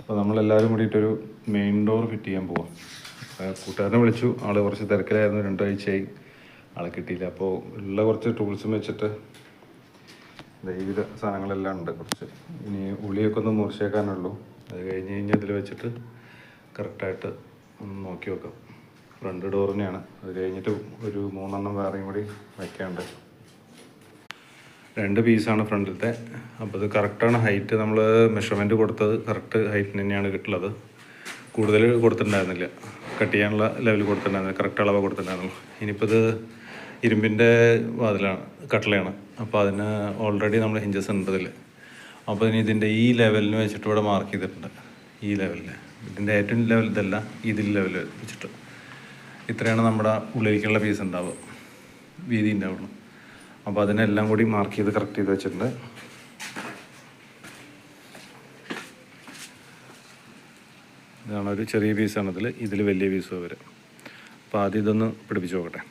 അപ്പോൾ നമ്മളെല്ലാവരും കൂടിയിട്ടൊരു main door fit ചെയ്യാൻ പോവാം. കൂട്ടുകാരനെ വിളിച്ചു, ആൾ കുറച്ച് തിരക്കിലായിരുന്നു, 2 ആഴ്ചയായി ആളെ കിട്ടിയില്ല. അപ്പോൾ ഉള്ള കുറച്ച് ടൂൾസും വെച്ചിട്ട് വിവിധ സാധനങ്ങളെല്ലാം ഉണ്ട്. കുറച്ച് ഇനി ഉളിയൊക്കെ ഒന്ന് മുറിച്ചേക്കാനുള്ളൂ. അത് കഴിഞ്ഞ് കഴിഞ്ഞാൽ ഇതിൽ വെച്ചിട്ട് കറക്റ്റായിട്ട് ഒന്ന് നോക്കി വെക്കാം. ഫ്രണ്ട് ഡോർ തന്നെയാണ്. അത് കഴിഞ്ഞിട്ട് ഒരു 3 എണ്ണം വേറെയും കൂടി വയ്ക്കാനുണ്ട്. 2 പീസാണ് ഫ്രണ്ടിലത്തെ. അപ്പോൾ ഇത് കറക്റ്റാണ് ഹൈറ്റ്. നമ്മൾ മെഷർമെൻറ്റ് കൊടുത്തത് കറക്റ്റ് ഹൈറ്റിന് തന്നെയാണ് കിട്ടുള്ളത്. കൂടുതൽ കൊടുത്തിട്ടുണ്ടായിരുന്നില്ല, കട്ട് ചെയ്യാനുള്ള ലെവൽ കൊടുത്തിട്ടുണ്ടായിരുന്നില്ല, കറക്റ്റ് അളവ് കൊടുത്തിട്ടുണ്ടായിരുന്നുള്ളൂ. ഇനിയിപ്പോൾ ഇത് ഇരുമ്പിൻ്റെ വാതിലാണ്, കട്ടളയാണ്. അപ്പോൾ അതിന് ഓൾറെഡി നമ്മൾ ഹിഞ്ചസ് ഉണ്ട് ഇതിൽ. അപ്പോൾ ഇനി ഇതിൻ്റെ ഈ ലെവലിന് വെച്ചിട്ട് ഇവിടെ മാർക്ക് ചെയ്തിട്ടുണ്ട്. ഈ ലെവലിൽ, ഇതിൻ്റെ ഏറ്റവും ലെവൽ ഇതല്ല, ഇതിൽ ലെവൽ വെച്ചിട്ട് ഇത്രയാണ് നമ്മുടെ ഉള്ളിലേക്കുള്ള പീസ് ഉണ്ടാവുക, വീതി ഉണ്ടാവുള്ളൂ. അപ്പോൾ അതിനെല്ലാം കൂടി മാർക്ക് ചെയ്ത് കറക്റ്റ് ചെയ്ത് വെച്ചിട്ടുണ്ട്. ഇതാണ് ഒരു ചെറിയ പീസാണ് ഇതിൽ വലിയ പീസ് വരെ. അപ്പോൾ ആദ്യം ഇതൊന്ന് പിടിപ്പിച്ച് നോക്കട്ടെ.